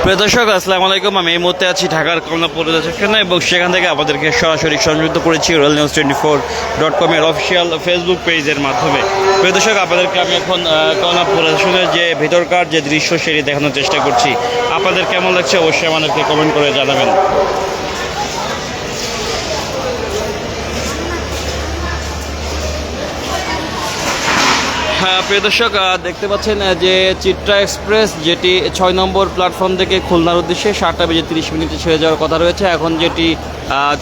প্রিয় দর্শক, আসসালামু আলাইকুম। আমি এই মুহূর্তে আছি ঢাকার কমলাপুর সেখানে, এবং সেখান থেকে আমাদেরকে সরাসরি সংযুক্ত করেছি RoyalNews24.com এর অফিসিয়াল ফেসবুক পেজের মাধ্যমে। প্রিয় দর্শক, আপনাদেরকে আমি এখন কমলাপুর স্টেশনের যে ভিতরকার যে দৃশ্য সেটি দেখানোর চেষ্টা করছি। আপনাদের কেমন লাগছে অবশ্যই আমাদেরকে কমেন্ট করে জানাবেন। হ্যাঁ প্রিয় দর্শক, দেখতে পাচ্ছেন যে চিত্রা এক্সপ্রেস যেটি 6 নম্বর প্ল্যাটফর্ম থেকে খুলনার উদ্দেশ্যে 7:30 ছেড়ে যাওয়ার কথা রয়েছে, এখন যেটি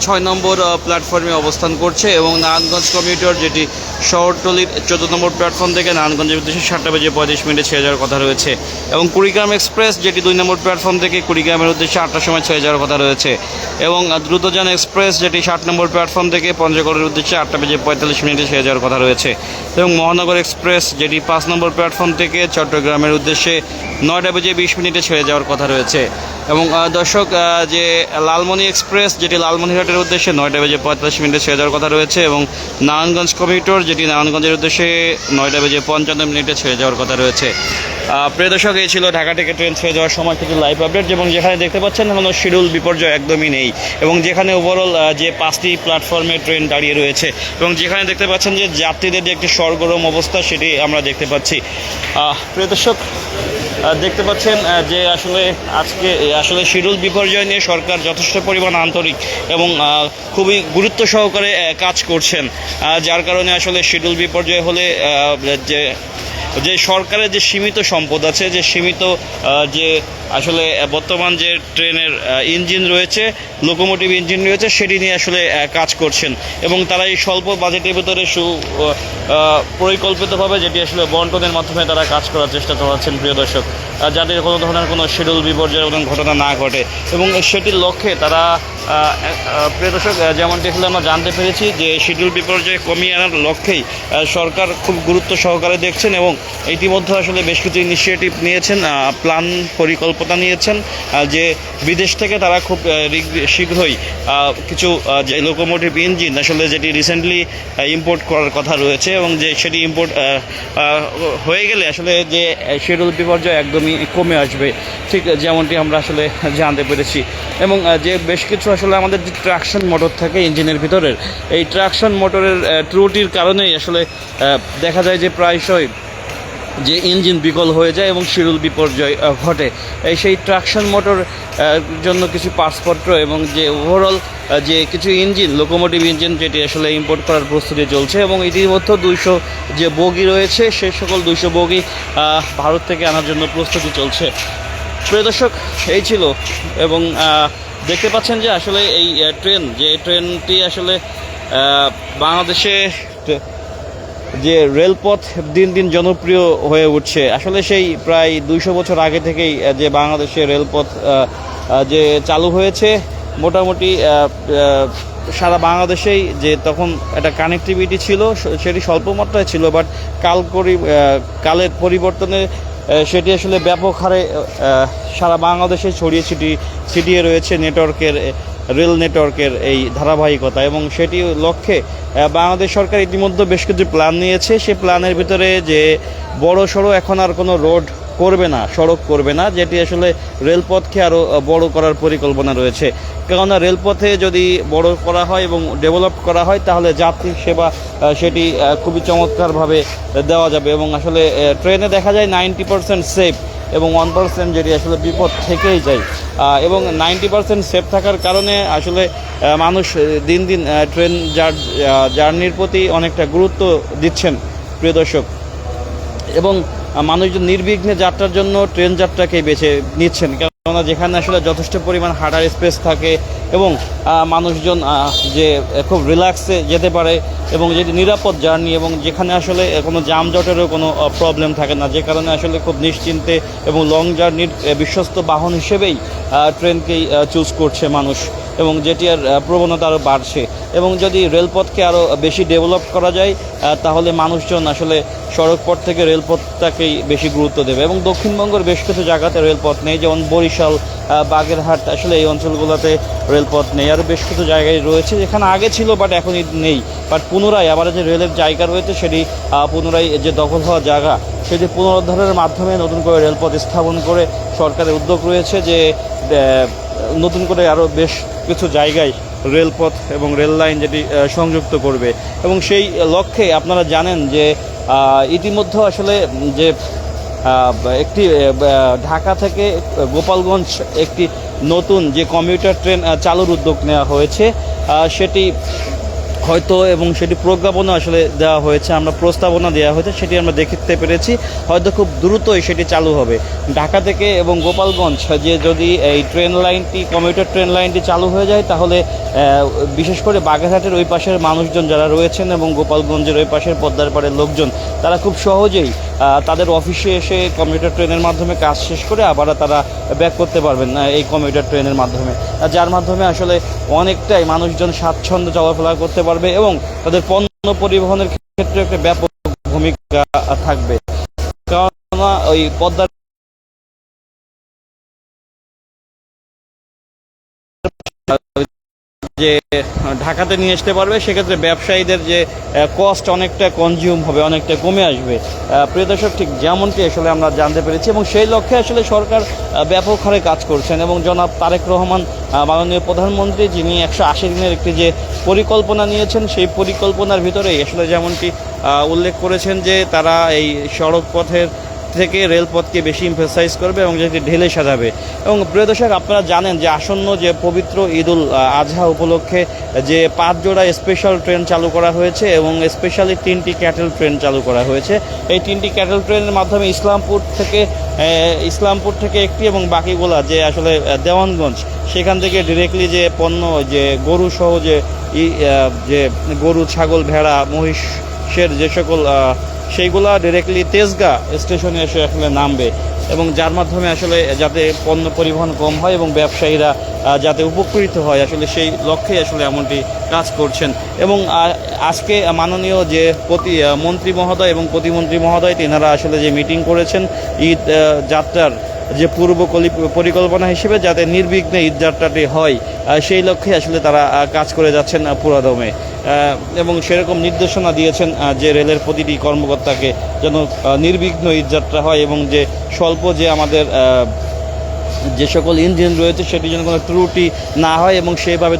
6 নম্বর প্ল্যাটফর্মে অবস্থান করছে, এবং নারায়ণগঞ্জ কমিউটার যেটি শহরতলির 14 নম্বর প্ল্যাটফর্ম থেকে নারায়ণগঞ্জের উদ্দেশ্যে 7:35 ছেড়ে যাওয়ার কথা রয়েছে, এবং কুড়িগ্রাম এক্সপ্রেস যেটি 2 নম্বর প্ল্যাটফর্ম থেকে কুড়িগ্রামের উদ্দেশ্যে 8টার সময় ছেড়ে যাওয়ার কথা রয়েছে, এবং দ্রুতযান এক্সপ্রেস যেটি 7 নম্বর প্ল্যাটফর্ম থেকে পঞ্চগড়ের উদ্দেশ্যে 8:45 ছেড়ে যাওয়ার কথা রয়েছে, এবং মহানগর এক্সপ্রেস যেটি 5 নম্বর প্ল্যাটফর্ম থেকে চট্টগ্রামের উদ্দেশ্যে 9:20 ছেড়ে যাওয়ার কথা রয়েছে, এবং দর্শক যে লালমনি এক্সপ্রেস যেটি লালমনিরহাটের উদ্দেশ্যে 9:45 ছেড়ে যাওয়ার কথা রয়েছে, এবং নারায়ণগঞ্জ কমিউটার যেটি নারায়ণগঞ্জের উদ্দেশ্যে 9:55 ছেড়ে যাওয়ার কথা রয়েছে। প্রিয় দর্শক, এই ছিল ঢাকা থেকে ট্রেন ছেড়ে যাওয়ার সময় কিছু লাইভ আপডেট, এবং যেখানে দেখতে পাচ্ছেন কোনো শিডিউল বিপর্যয় একদমই নেই, এবং যেখানে ওভারঅল যে 5টি প্ল্যাটফর্মে ট্রেন দাঁড়িয়ে রয়েছে, এবং যেখানে দেখতে পাচ্ছেন যে যাত্রীদের যে একটি সরগরম অবস্থা সেটি আমরা দেখতে পাচ্ছি। প্রিয় দর্শক, দেখতে পাচ্ছেন যে আসলে শিডিউল বিপর্যয় নিয়ে সরকার যথেষ্ট পরিমাণ আন্তরিক এবং খুবই গুরুত্ব সহকারে কাজ করছেন, যার কারণে আসলে শিডিউল বিপর্যয় হলে যে সরকারের যে সীমিত সম্পদ আছে, যে সীমিত যে আসলে বর্তমান যে ট্রেনের ইঞ্জিন রয়েছে, লোকোমোটিভ ইঞ্জিন রয়েছে, সেটি নিয়ে আসলে কাজ করছেন, এবং তারা এই স্বল্প বাজেটের ভিতরে পরিকল্পিতভাবে যেটি আসলে বন্টনের মাধ্যমে তারা কাজ করার চেষ্টা চালাচ্ছেন প্রিয় দর্শক, যাতে কোনো ধরনের কোনো শিডিউল বিপর্যয়ের কোনো ঘটনা না ঘটে, এবং সেটির লক্ষ্যে তারা প্রিয় দর্শক যেমনটি আসলে আমরা জানতে পেরেছি যে শিডিউল বিপর্যয় কমিয়ে আনার লক্ষ্যেই সরকার খুব গুরুত্ব সহকারে দেখছেন, এবং ইতিমধ্যে আসলে বেশ কিছু ইনিশিয়েটিভ নিয়েছেন, প্ল্যান পরিকল্পনা নিয়েছেন, যে বিদেশ থেকে তারা খুব শীঘ্রই কিছু যে লোকোমোটিভ ইঞ্জিন আসলে যেটি রিসেন্টলি ইম্পোর্ট করার কথা রয়েছে, এবং যে সেটি ইম্পোর্ট হয়ে গেলে আসলে যে শিডিউল বিপর্যয় একদমই কমে আসবে, ঠিক যেমনটি আমরা আসলে জানতে পেরেছি, এবং যে বেশ কিছু আসলে আমাদের যে ট্রাকশন মোটর থাকে ইঞ্জিনের ভিতরের, এই ট্রাকশন মোটরের ত্রুটির কারণেই আসলে দেখা যায় যে প্রায়শই যে ইঞ্জিন বিকল হয়ে যায় এবং শিডিউল বিপর্যয় ঘটে। সেই ট্রাকশন মোটর জন্য কিছু পার্টসপত্র এবং যে ওভারঅল যে কিছু ইঞ্জিন লোকোমোটিভ ইঞ্জিন যেটি আসলে ইম্পোর্ট করার প্রস্তুতি চলছে, এবং ইতিমধ্যে 200 যে বগি রয়েছে সেই সকল 200 বগি ভারত থেকে আনার জন্য প্রস্তুতি চলছে। প্রিয় দর্শক, এই ছিল, এবং দেখতে পাচ্ছেন যে আসলে এই ট্রেনটি আসলে বাংলাদেশে যে রেলপথ দিন দিন জনপ্রিয় হয়ে উঠছে। আসলে সেই প্রায় 200 বছর আগে থেকেই যে বাংলাদেশে রেলপথ যে চালু হয়েছে, মোটামুটি সারা বাংলাদেশেই যে তখন একটা কানেক্টিভিটি ছিল সেটি স্বল্প মাত্রায় ছিল, বাট কালের পরিবর্তনে সেটি আসলে ব্যাপক হারে সারা বাংলাদেশে ছড়িয়ে ছিটিয়ে রয়েছে রেল নেটওয়ার্কের এই ধারাবাহিকতা, এবং সেটি লক্ষ্যে বাংলাদেশ সরকার ইতিমধ্যে বেশ কিছু প্ল্যান নিয়েছে। সেই প্ল্যানের ভিতরে যে বড় সড়ো এখন আর কোনো সড়ক করবে না, যেটি আসলে রেলপথকে আরও বড় করার পরিকল্পনা রয়েছে, কেননা রেলপথে যদি বড় করা হয় এবং ডেভেলপ করা হয় তাহলে যাত্রী সেবা সেটি খুবই চমৎকারভাবে দেওয়া যাবে, এবং আসলে ট্রেনে দেখা যায় 90% সেফ এবং 1% যেটি আসলে বিপদ থেকেই যায়, এবং 90% সেফ থাকার কারণে আসলে মানুষ দিন দিন ট্রেন জার্নির প্রতি অনেকটা গুরুত্ব দিচ্ছেন প্রিয় দর্শক, এবং মানুষজন নির্বিঘ্নে যাত্রার জন্য ট্রেন যাত্রাকেই বেছে নিচ্ছেন, কেননা যেখানে আসলে যথেষ্ট পরিমাণ হাঁটার স্পেস থাকে এবং মানুষজন যে খুব রিল্যাক্সে যেতে পারে, এবং যেটি নিরাপদ জার্নি, এবং যেখানে আসলে কোনো যানজটেরও কোনো প্রবলেম থাকে না, যে কারণে আসলে খুব নিশ্চিন্তে এবং লং জার্নির বিশ্বস্ত বাহন হিসেবেই ট্রেনকেই চুজ করছে মানুষ, এবং যেটি আর প্রবণতা আরও বাড়ছে, এবং যদি রেলপথকে আরও বেশি ডেভেলপ করা যায় তাহলে মানুষজন আসলে সড়কপথ থেকে রেলপথটাকেই বেশি গুরুত্ব দেবে, এবং দক্ষিণবঙ্গের বেশ কিছু জায়গাতে রেলপথ নেই, যেমন বরিশাল, বাগেরহাট, আসলে এই অঞ্চলগুলোতে রেলপথ নেই, আর বেশ কিছু জায়গায় রয়েছে যেখানে আগে ছিল বাট এখন নেই, বাট পুনরায় আবার যে রেলের জায়গা রয়েছে সেটি পুনরায় যে দখল হওয়া জায়গা সেটি পুনরুদ্ধারের মাধ্যমে নতুন করে রেলপথ স্থাপন করে সরকারের উদ্যোগ রয়েছে যে নতুন করে আরও বেশ কিছু জায়গায় রেলপথ এবং রেল লাইন যেটি সংযুক্ত করবে। এবং সেই লক্ষ্যে আপনারা জানেন যে ইতিমধ্যে আসলে যে একটি ঢাকা থেকে গোপালগঞ্জ একটি নতুন যে কমিউটার ট্রেন চালুর উদ্যোগ নেওয়া হয়েছে, সেটি হয়তো এবং সেটি প্রজ্ঞাপনা আসলে দেওয়া হয়েছে, আমরা প্রস্তাবনা দেওয়া হয়েছে, সেটি আমরা দেখতে পেরেছি। হয়তো খুব দ্রুতই সেটি চালু হবে ঢাকা থেকে এবং গোপালগঞ্জ। যে যদি এই ট্রেন লাইনটি কমিউটার ট্রেন লাইনটি চালু হয়ে যায় তাহলে বিশেষ করে বাগেরহাটের ওই পাশের মানুষজন যারা রয়েছেন এবং গোপালগঞ্জের ওই পাশের পদ্মার পাড়ের লোকজন তারা খুব সহজেই তাদের অফিসে এসে কমিউটার ট্রেনের মাধ্যমে কাজ শেষ করে আবার তারা ব্যাক করতে পারবেন এই কমিউটার ট্রেনের মাধ্যমে, যার মাধ্যমে আসলে অনেকটাই মানুষজন স্বাচ্ছন্দ্যে চলাফেরা করতে পারবে এবং তাদের পণ্য পরিবহনের ক্ষেত্রে একটা ব্যাপক ভূমিকা থাকবে। কারণ ওই পদ্মার যে ঢাকাতে নিয়ে আসতে পারবে সেক্ষেত্রে ব্যবসায়ীদের যে কস্ট অনেকটা কনজিউম হবে, অনেকটা কমে আসবে। প্রিয় দর্শক, ঠিক যেমনটি আসলে আমরা জানতে পেরেছি এবং সেই লক্ষ্যে আসলে সরকার ব্যাপক হারে কাজ করছেন এবং জনাব তারেক রহমান মাননীয় প্রধানমন্ত্রী, যিনি 180 দিনের একটি যে পরিকল্পনা নিয়েছেন সেই পরিকল্পনার ভিতরেই আসলে যেমনটি উল্লেখ করেছেন যে তারা এই সড়ক পথের থেকে রেলপথকে বেশি এমফাসাইজ করবে এবং যেটি ঢেলে সাজাবে। এবং প্রিয় দর্শক, আপনারা জানেন যে আসন্ন যে পবিত্র ঈদুল আজহা উপলক্ষে যে 5 জোড়া স্পেশাল ট্রেন চালু করা হয়েছে এবং স্পেশালি 3টি ক্যাটেল ট্রেন চালু করা হয়েছে। এই 3টি ক্যাটেল ট্রেনের মাধ্যমে ইসলামপুর থেকে একটি এবং বাকিগুলা যে আসলে দেওয়ানগঞ্জ সেখান থেকে ডিরেক্টলি যে পণ্য যে গরু সহ যে গরু, ছাগল, ভেড়া, মহিষের যে সকল সেইগুলা ডিরেক্টলি তেজগাঁ স্টেশনে এসে আসলে নামবে এবং যার মাধ্যমে আসলে যাতে পণ্য পরিবহন কম হয় এবং ব্যবসায়ীরা যাতে উপকৃত হয়, আসলে সেই লক্ষ্যে আসলে এমনটি কাজ করছেন। এবং আজকে মাননীয় যে মন্ত্রী মহোদয় এবং প্রতিমন্ত্রী মহোদয় তেনারা আসলে যে মিটিং করেছেন ঈদ যাত্রার যে পূর্ব পরিকল্পনা হিসেবে যাতে নির্বিঘ্নে ঈদ যাত্রাটি হয় সেই লক্ষ্যে আসলে তারা কাজ করে যাচ্ছেন পুরোদমে এবং সেরকম নির্দেশনা দিয়েছেন যে রেলের প্রতিটি কর্মকর্তাকে যেন নির্বিঘ্ন ঈদযাত্রা হয় এবং যে স্বল্প যে আমাদের যে সকল ইঞ্জিন রয়েছে সেটি যেন কোনো ত্রুটি না হয় এবং সেইভাবে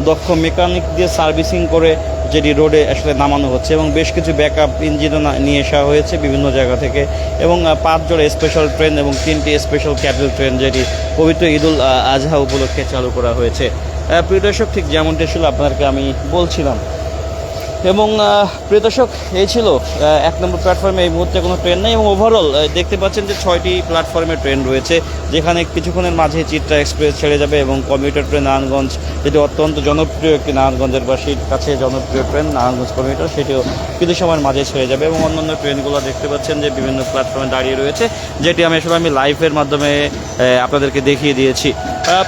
দক্ষ মেকানিক দিয়ে সার্ভিসিং করে যেটি রোডে আসলে নামানো হচ্ছে এবং বেশ কিছু ব্যাকআপ ইঞ্জিনও নিয়ে আসা হয়েছে বিভিন্ন জায়গা থেকে এবং 5 জোড়া স্পেশাল ট্রেন এবং 3টি স্পেশাল ক্যাটেল ট্রেন যেটি পবিত্র ঈদুল আজহা উপলক্ষে চালু করা হয়েছে। প্রিয় দর্শক, ঠিক যেমনটি আসলে আপনাদেরকে আমি বলছিলাম। এবং প্রিয় দর্শক, এই ছিল 1 নম্বর প্ল্যাটফর্মে এই মুহূর্তে কোনো ট্রেন নেই এবং ওভারঅল দেখতে পাচ্ছেন যে 6টি প্ল্যাটফর্মে ট্রেন রয়েছে, যেখানে কিছুক্ষণের মাঝে চিত্রা এক্সপ্রেস ছেড়ে যাবে এবং কমিউটার ট্রেন নারায়ণগঞ্জ, যেটি অত্যন্ত জনপ্রিয় একটি নারায়ণগঞ্জের বাসীর কাছে জনপ্রিয় ট্রেন নারায়ণগঞ্জ কমিউটার, সেটিও কিছু সময়ের মাঝে ছেড়ে যাবে এবং অন্যান্য ট্রেনগুলো দেখতে পাচ্ছেন যে বিভিন্ন প্ল্যাটফর্মে দাঁড়িয়ে রয়েছে, যেটি আমি লাইভের মাধ্যমে আপনাদেরকে দেখিয়ে দিয়েছি।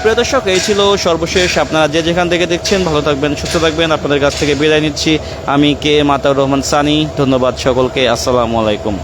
প্রিয় দর্শক, এই ছিল সর্বশেষ। আপনারা যে যেখান থেকে দেখছেন ভালো থাকবেন, সুস্থ থাকবেন। আপনাদের কাছ থেকে বিদায় নিচ্ছি আমি কে এম আতাউর রহমান সানি। ধন্যবাদ সকলকে। আসসালামু আলাইকুম।